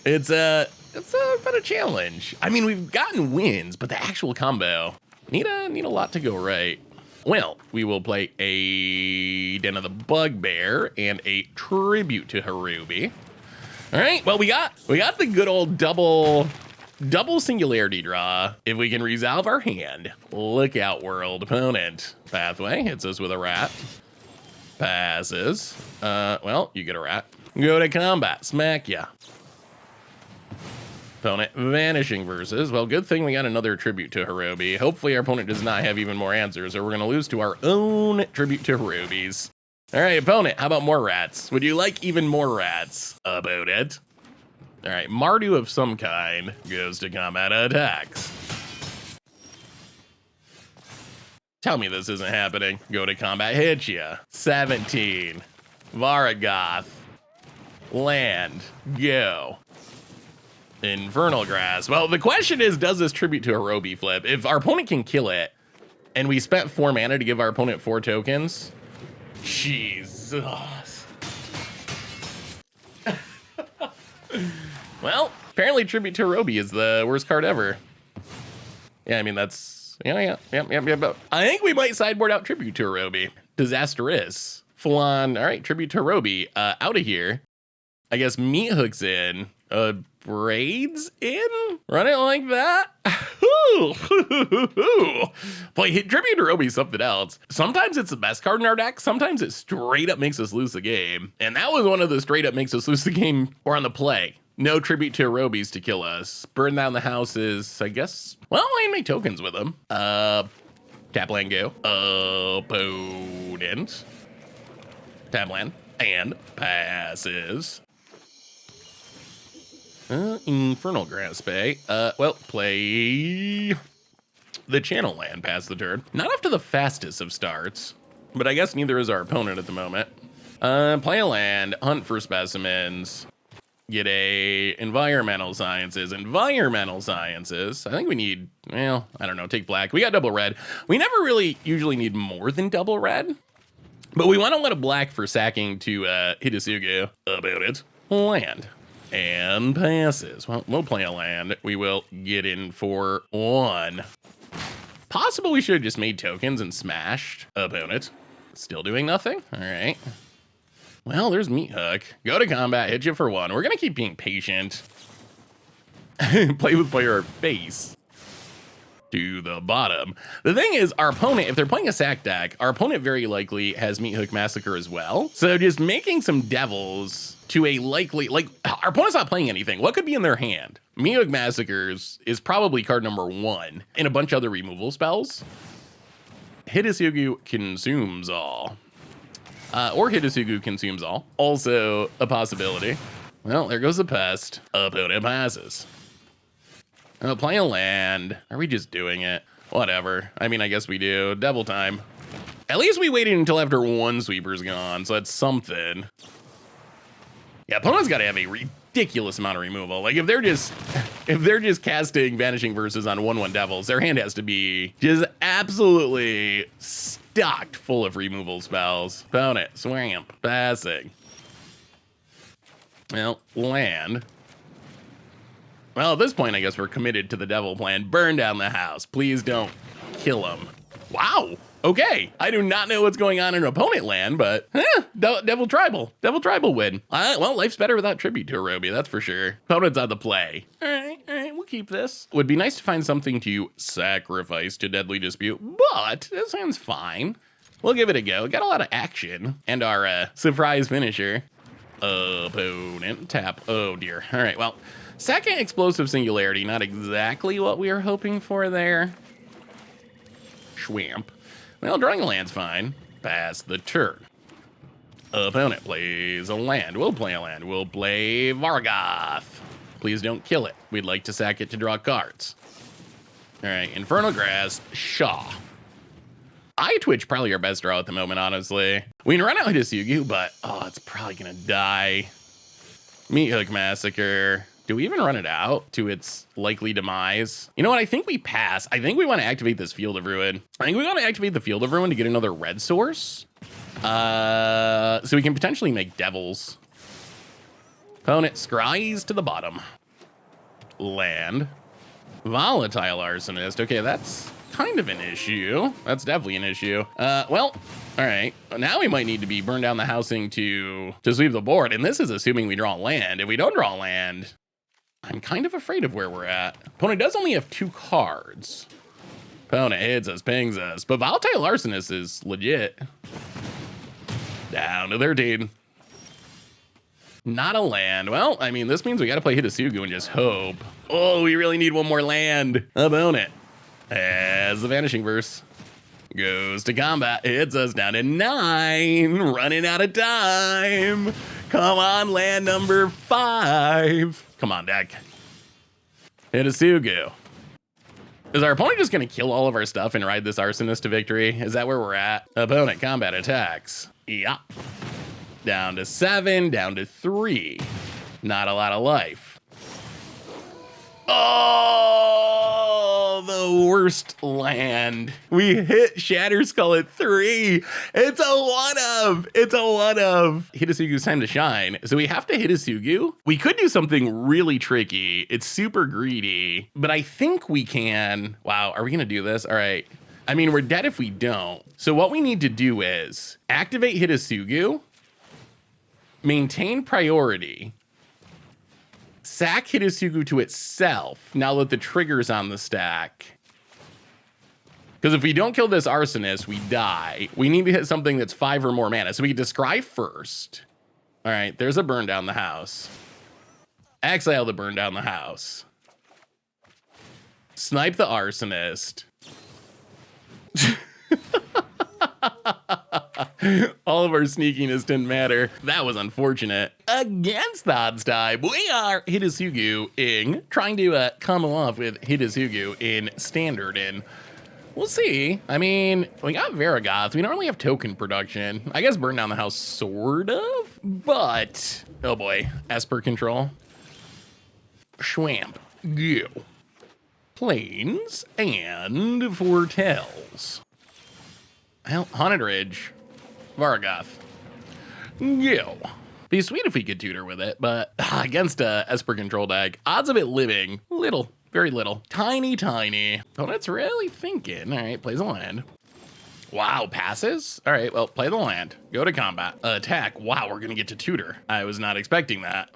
It's a bit of challenge. We've gotten wins, but the actual combo need a lot to go right. Well, we will play a Den of the Bugbear and a Tribute to Harubi. All right, well, we got the good old double singularity draw. If we can resolve our hand, look out, world. Opponent. Pathway hits us with a rat. Passes. Well, you get a rat. Go to combat. Smack ya. Opponent vanishing versus. Well, good thing we got another tribute to Harubi. Hopefully our opponent does not have even more answers, or we're going to lose to our own tribute to Harubis. All right, opponent, how about more rats? Would you like even more rats? About it. All right, Mardu of some kind goes to combat attacks. Tell me this isn't happening. Go to combat, hit ya. 17. Varagath. Land. Go. Infernal Grass. Well, the question is, does this tribute to Harubi flip? If our opponent can kill it, and we spent 4 mana to give our opponent 4 tokens, Jesus. Well, apparently Tribute to Harubi is the worst card ever. Yeah, that's... Yeah. I think we might sideboard out Tribute to Harubi. Disastrous. Full on. All right, Tribute to Harubi. Out of here. I guess Meat Hook's in. Braids in? Run it like that? Boy, Tribute to Harubi is something else. Sometimes it's the best card in our deck. Sometimes it straight up makes us lose the game. And that was one of the straight up makes us lose the game or on the play. No Tribute to Harubis to kill us. Burn down the houses, I guess. Well, I can make tokens with them. Tap land, go. Opponent. Tap land. And passes. Infernal Grasp. Well, play the Channel Land past the turn. Not off to the fastest of starts, but I guess neither is our opponent at the moment. Play a land, hunt for specimens, get a environmental sciences. I think we need, well, I don't know, take black. We got double red. We never really usually need more than double red, but we want to let a black for sacking to Hidetsugu about it. Land. And passes. Well, we'll play a land. We will get in for 1. Possible we should have just made tokens and smashed opponent. Still doing nothing? All right. Well, there's Meat Hook. Go to combat, hit you for 1. We're going to keep being patient. Play with player face to the bottom. The thing is, our opponent, if they're playing a sack deck, our opponent very likely has Meat Hook Massacre as well. So just making some devils to a likely, like, our opponent's not playing anything. What could be in their hand? Meat Hook Massacres is probably card number 1 and a bunch of other removal spells. Hidetsugu consumes all. Or Hidetsugu consumes all. Also a possibility. Well, there goes the pest. Opponent passes. Play a land. Are we just doing it? Whatever. I mean, I guess we do. Devil time. At least we waited until after 1 sweeper's gone, so that's something. Yeah, opponent's got to have a ridiculous amount of removal. Like if they're just casting Vanishing Verses on 1/1 devils, their hand has to be just absolutely stocked full of removal spells. Opponent, swamp, passing. Well, land. Well, at this point, I guess we're committed to the devil plan. Burn down the house. Please don't kill him. Wow. Okay. I do not know what's going on in opponent land, but Devil Tribal. Devil Tribal win. Well, life's better without tribute to Arobi, that's for sure. Opponent's on the play. All right, we'll keep this. Would be nice to find something to sacrifice to Deadly Dispute, but this hand's fine. We'll give it a go. Got a lot of action. And our surprise finisher. Opponent tap. Oh, dear. All right, well. Second Explosive Singularity, not exactly what we were hoping for there. Schwamp. Well, drawing a land's fine. Pass the turn. Opponent plays a land. We'll play a land. We'll play Vargoth. Please don't kill it. We'd like to sack it to draw cards. All right, Infernal Grasp, Shaw. Eye Twitch, probably our best draw at the moment, honestly. We can run out Hidetsugu, but, oh, it's probably gonna die. Meat Hook Massacre. Do we even run it out to its likely demise? You know what? I think we pass. I think we want to activate this Field of Ruin. I think we want to activate the Field of Ruin to get another red source. So we can potentially make devils. Opponent scries to the bottom. Land. Volatile Arsonist. Okay, that's kind of an issue. That's definitely an issue. Well, all right. Now we might need to be burn down the housing to sweep the board. And this is assuming we draw land. If we don't draw land, I'm kind of afraid of where we're at. Opponent does only have 2 cards. Opponent hits us, pings us. But Volatile Arsonist is legit. Down to 13. Not a land. Well, I mean, this means we got to play Hidetsugu and just hope. Oh, we really need one more land. Opponent has the Vanishing Verse. Goes to combat. Hits us down to 9. Running out of time. Come on, land number 5. Come on, deck. Hidetsugu. Is our opponent just going to kill all of our stuff and ride this Arsonist to victory? Is that where we're at? Opponent combat attacks. Yeah. Down to 7, down to 3. Not a lot of life. Oh, the worst land. We hit Shatterskull at 3. It's a 1-of. It's a 1-of. Hidetsugu's time to shine. So we have to Hidetsugu. We could do something really tricky. It's super greedy, but I think we can. Wow, are we going to do this? All right. I mean, we're dead if we don't. So what we need to do is activate Hidetsugu, maintain priority, sack Hidetsugu to itself now that the trigger's on the stack. Because if we don't kill this Arsonist, we die. We need to hit something that's 5 or more mana. So we can descry first. All right, there's a burn down the house. Exile the burn down the house. Snipe the Arsonist. All of our sneakiness didn't matter. That was unfortunate. Against the odds die, we are Hidetsugu-ing, trying to come off with Hidetsugu in standard. And We'll see. I mean, we got Varragoth. We don't really have token production. I guess Burn Down the House, sort of. But, oh boy, Esper control. Schwamp. Go. Plains and Foretells. Well, Haunted Ridge. Varragoth. Go. Be sweet if we could tutor with it, but against a Esper control deck, odds of it living, little. Very little. Tiny, tiny. Oh, that's really thinking. All right, plays a land. Wow, passes? All right, well, play the land. Go to combat. Attack. Wow, we're going to get to tutor. I was not expecting that.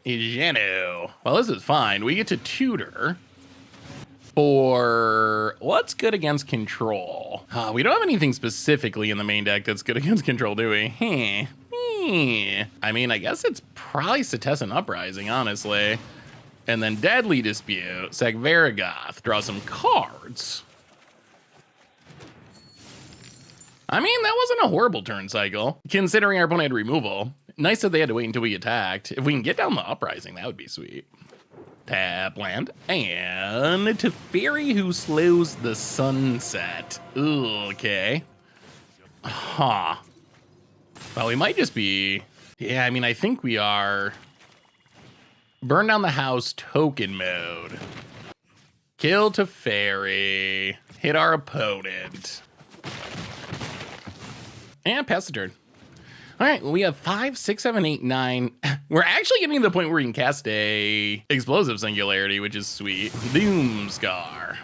Ijenu. Well, this is fine. We get to tutor for what's good against control. We don't have anything specifically in the main deck that's good against control, do we? I mean, I guess it's probably Setessan Uprising, honestly. And then Deadly Dispute, sack Varragoth, draw some cards. I mean, that wasn't a horrible turn cycle, considering our opponent had removal. Nice that they had to wait until we attacked. If we can get down the Uprising, that would be sweet. Tap land. And Teferi Who Slows the Sunset. Ooh, okay. Huh. Well, we might just be... Yeah, I mean, I think we are... Burn Down the House token mode. Kill Teferi. Hit our opponent. And pass the turn. All right, well, we have 5, 6, 7, 8, 9. We're actually getting to the point where we can cast a Explosive Singularity, which is sweet. Doomscar.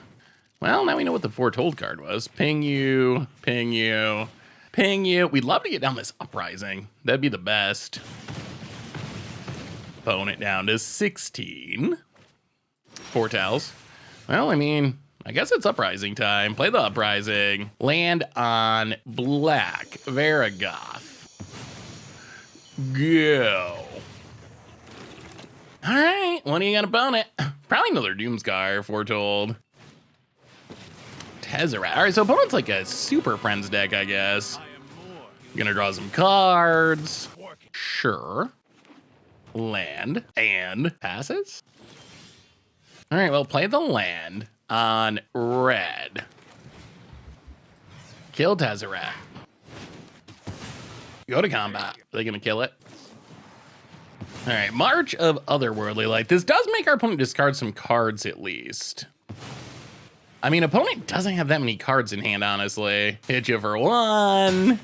Well, now we know what the Foretold card was. Ping you, ping you, ping you. We'd love to get down this Uprising. That'd be the best. Opponent down to 16. Foretells. Well, I mean, I guess it's Uprising time. Play the Uprising. Land on black. Varragoth. Go. All right, what do you got, opponent? Probably another Doomscar, Foretold. Tezzeret. All right, so opponent's like a Super Friends deck, I guess. Gonna draw some cards. Sure. Land and passes. All right, well, play the land on red. Kill Tezzeret. Go to combat. Are they gonna kill it? All right, March of Otherworldly Light. This does make our opponent discard some cards at least. I mean, opponent doesn't have that many cards in hand, honestly. Hit you for 1.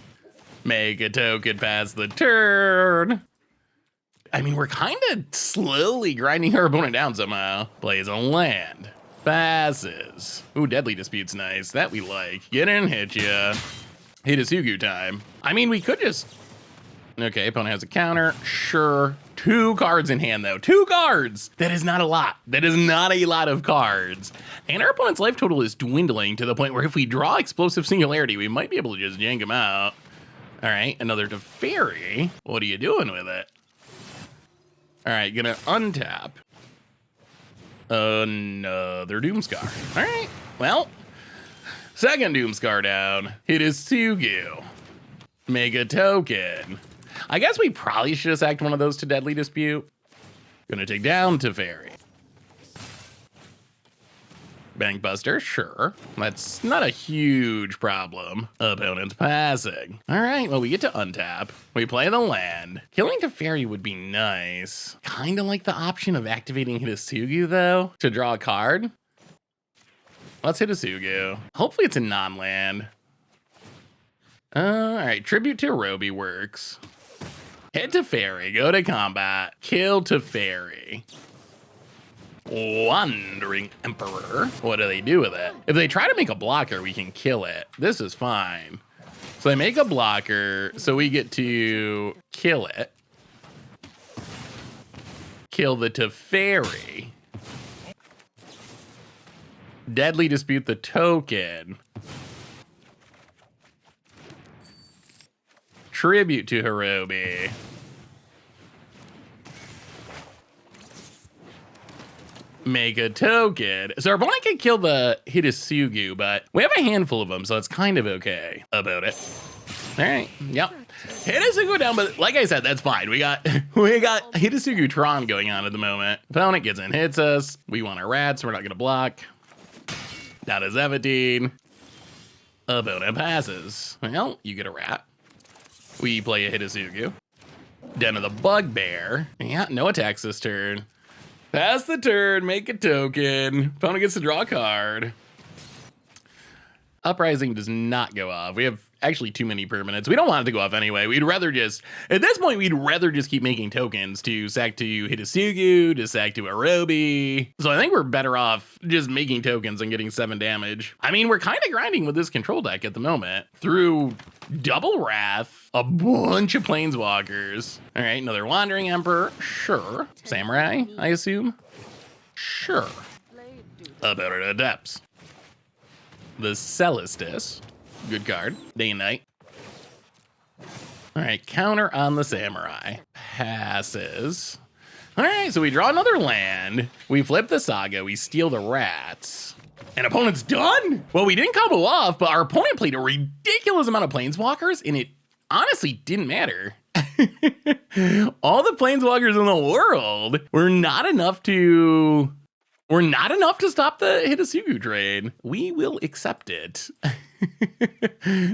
Make a token pass the turn. I mean, we're kind of slowly grinding our opponent down somehow. Plays a land. Passes. Ooh, Deadly Dispute's nice. That we like. Get in, hit ya. Hidetsugu time. I mean, we could just... Okay, opponent has a counter. Sure. 2 cards in hand, though. 2 cards! That is not a lot. That is not a lot of cards. And our opponent's life total is dwindling to the point where if we draw Explosive Singularity, we might be able to just yank him out. All right, another Teferi. What are you doing with it? All right, gonna untap. Another Doomscar. All right, well, second Doomscar down. Hidetsugu. Make a token. I guess we probably should have sacked one of those to Deadly Dispute. Gonna take down Teferi. Bankbuster, sure. That's not a huge problem. Opponent's passing. All right, well, we get to untap. We play the land. Killing Teferi would be nice. Kind of like the option of activating Hidetsugu, though, to draw a card. Let's Hidetsugu. Hopefully it's a non-land. All right, Tribute to Roby works. Hit Teferi, go to combat, kill Teferi. Wandering Emperor. What do they do with it? If they try to make a blocker, we can kill it. This is fine. So they make a blocker, so we get to kill it. Kill the Teferi. Deadly Dispute the token. Tribute to Hirobi. Make a token. So our opponent can kill the Hidetsugu, but we have a handful of them, so it's kind of okay about it. All right, yep. Hidetsugu down, but like I said, that's fine. We got Hidetsugu Tron going on at the moment. Opponent gets in, hits us. We want our rats, so we're not gonna block. Down to 17. Opponent passes. Well, you get a rat. We play a Hidetsugu. Down to the bugbear. Yeah, no attacks this turn. Pass the turn, make a token. Opponent gets to draw a card. Uprising does not go off. We have actually too many permanents. We don't want it to go off anyway. We'd rather just, at this point, we'd rather just keep making tokens to sack to Hidetsugu, to sack to Arobi. So I think we're better off just making tokens and getting 7 damage. I mean, we're kind of grinding with this control deck at the moment through double Wrath, a bunch of Planeswalkers. All right, another Wandering Emperor, sure. Samurai, I assume? Sure. About it Adepts. The Celestis. Good card. Day and night. All right, counter on the Samurai. Passes. All right, so we draw another land. We flip the Saga. We steal the rats. And opponent's done? Well, we didn't combo off, but our opponent played a ridiculous amount of Planeswalkers, and it honestly didn't matter. All the Planeswalkers in the world were not enough to stop the Hidetsugu trade. We will accept it.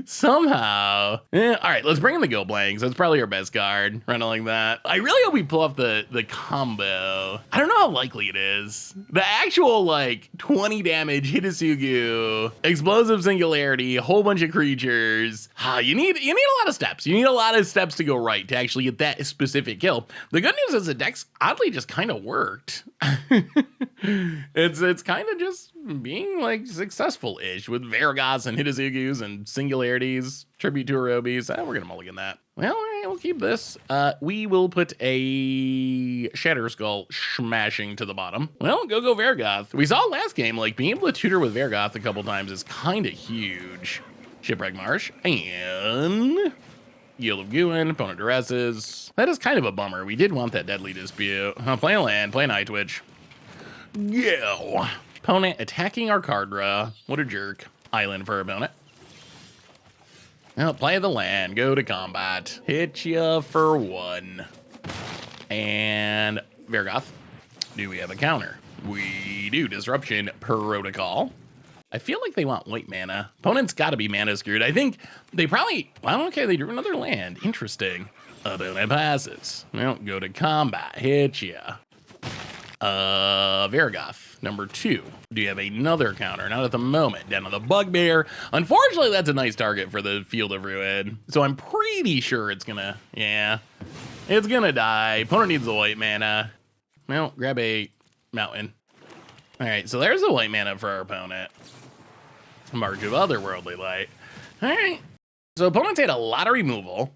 Somehow. All right, let's bring in the Go Blanks. That's probably our best card, running like that. I really hope we pull off the combo. I don't know how likely it is. The actual, like, 20 damage Hidetsugu, explosive singularity, a whole bunch of creatures. You need a lot of steps. You need a lot of steps to go right to actually get that specific kill. The good news is the deck's oddly just kind of worked. It's kind of just being like successful-ish with Varagos and Hidetsugus and singularities, tribute to Arobis. We're gonna mulligan that. Well, all right, we'll keep this. We will put a Shatter Skull smashing to the bottom. Well, go Varagos. We saw last game, like being able to tutor with Varagos a couple times is kind of huge. Shipwreck Marsh and Yield of Guin, opponent duresses. That is kind of a bummer. We did want that Deadly Dispute. Play a land, play an Eye Twitch. Go. Opponent attacking our card draw. What a jerk. Island for opponent. Well, play the land, go to combat. Hit ya for 1. And Varagos. Do we have a counter? We do. Disruption Protocol. I feel like they want white mana. Opponent's got to be mana screwed. I think they probably, well, okay, they drew another land. Interesting. Opponent passes. Well, go to combat. Hit ya. Varagos, number 2. Do you have another counter? Not at the moment. Down to the Bugbear. Unfortunately, that's a nice target for the Field of Ruin. So I'm pretty sure it's gonna, yeah, it's gonna die. Opponent needs the white mana. Well, grab a mountain. All right, so there's the white mana for our opponent. March of Otherworldly Light. All right, so opponents had a lot of removal.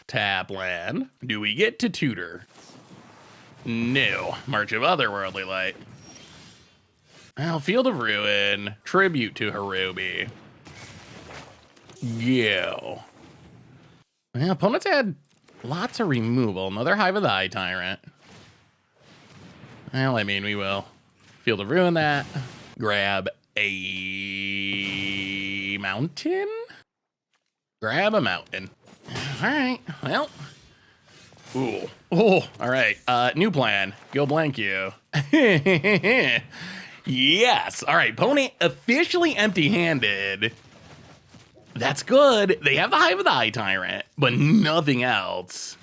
Tap land. Do we get to tutor? No. March of Otherworldly Light. Well, Field of Ruin. Tribute to Harobi. Go. Well, opponents had lots of removal. Another Hive of the Eye Tyrant. Well, I mean, we will Field of Ruin that. Grab a mountain? Grab a mountain. All right, well. Ooh. Oh, all right. New plan. Go blank you. Yes. All right. Opponent officially empty-handed. That's good. They have the Hive of the Eye Tyrant, but nothing else.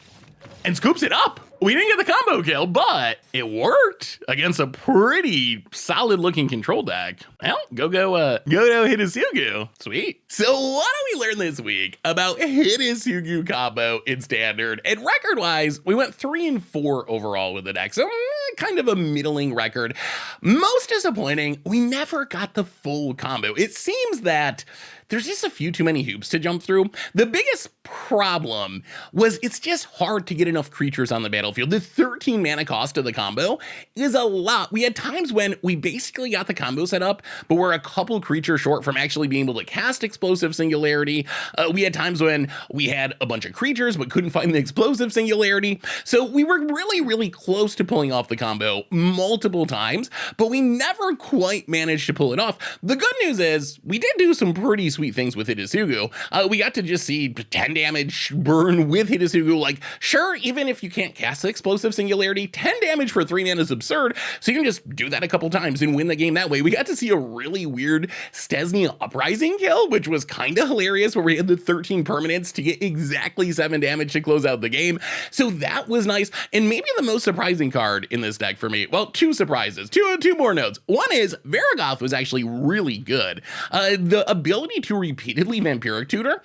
And scoops it up. We didn't get the combo kill, but it worked against a pretty solid-looking control deck. Well, go Hidetsugu. Sweet. So what do we learn this week about Hidetsugu combo in Standard? And record-wise, we went 3 and 4 overall with the deck, so kind of a middling record. Most disappointing, we never got the full combo. It seems that there's just a few too many hoops to jump through. The biggest problem was it's just hard to get enough creatures on the battlefield. The 13 mana cost of the combo is a lot. We had times when we basically got the combo set up, but we're a couple creatures short from actually being able to cast Explosive Singularity. We had times when we had a bunch of creatures but couldn't find the Explosive Singularity. So we were really, really close to pulling off the combo multiple times, but we never quite managed to pull it off. The good news is we did do some pretty sweet sweet things with Hidetsugu. We got to just see 10 damage burn with Hidetsugu. Like, sure, even if you can't cast the Explosive Singularity, 10 damage for 3 mana is absurd, so you can just do that a couple times and win the game that way. We got to see a really weird Stesnia Uprising kill, which was kind of hilarious, where we had the 13 permanents to get exactly 7 damage to close out the game. So that was nice, and maybe the most surprising card in this deck for me. Well, two surprises, two more notes. One is Varragoth was actually really good. The ability to repeatedly Vampiric Tutor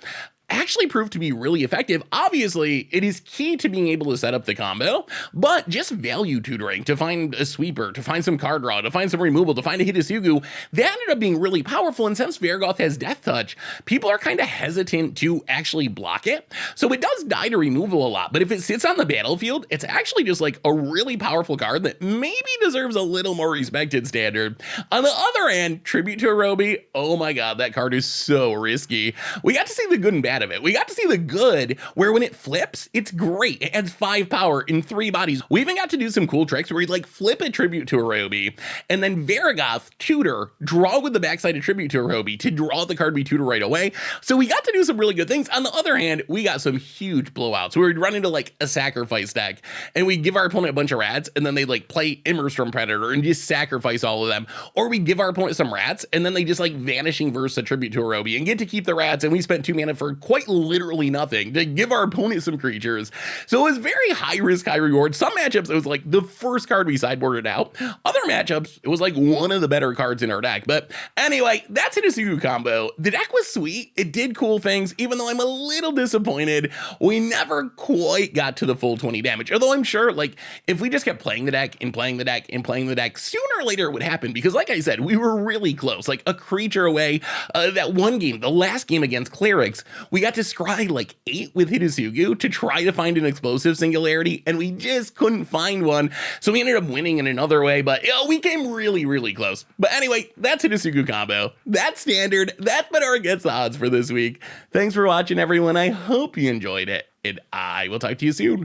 actually proved to be really effective. Obviously, it is key to being able to set up the combo, but just value tutoring to find a sweeper, to find some card draw, to find some removal, to find a Hidetsugu, that ended up being really powerful. And since Varragoth has Death Touch, people are kind of hesitant to actually block it. So it does die to removal a lot, but if it sits on the battlefield, it's actually just like a really powerful card that maybe deserves a little more respected standard. On the other hand, Tribute to Arobi, oh my god, that card is so risky. We got to see the good and bad of it. We got to see the good, where when it flips, it's great. It adds 5 power in 3 bodies. We even got to do some cool tricks where we like flip a Tribute to Arobi, and then Varragoth tutor, draw with the backside of Tribute to Arobi to draw the card we tutor right away. So we got to do some really good things. On the other hand, we got some huge blowouts. We would run into like a sacrifice deck, and we give our opponent a bunch of rats, and then they like play Immerstorm Predator and just sacrifice all of them. Or we give our opponent some rats, and then they just like Vanishing Verse a Tribute to Arobi and get to keep the rats, and we spent 2 mana for quite literally nothing to give our opponent some creatures. So it was very high risk, high reward. Some matchups, it was like the first card we sideboarded out. Other matchups, it was like one of the better cards in our deck. But anyway, that's Hidetsugu combo. The deck was sweet. It did cool things, even though I'm a little disappointed we never quite got to the full 20 damage. Although I'm sure, like, if we just kept playing the deck and playing the deck and playing the deck, sooner or later it would happen. Because like I said, we were really close, like a creature away. That one game, the last game against Clerics, we got to scry like 8 with Hidetsugu to try to find an Explosive Singularity, and we just couldn't find one. So we ended up winning in another way, but we came really close. But anyway, that's Hidetsugu combo. That's standard. That's been our Against the Odds for this week. Thanks for watching, everyone. I hope you enjoyed it, and I will talk to you soon.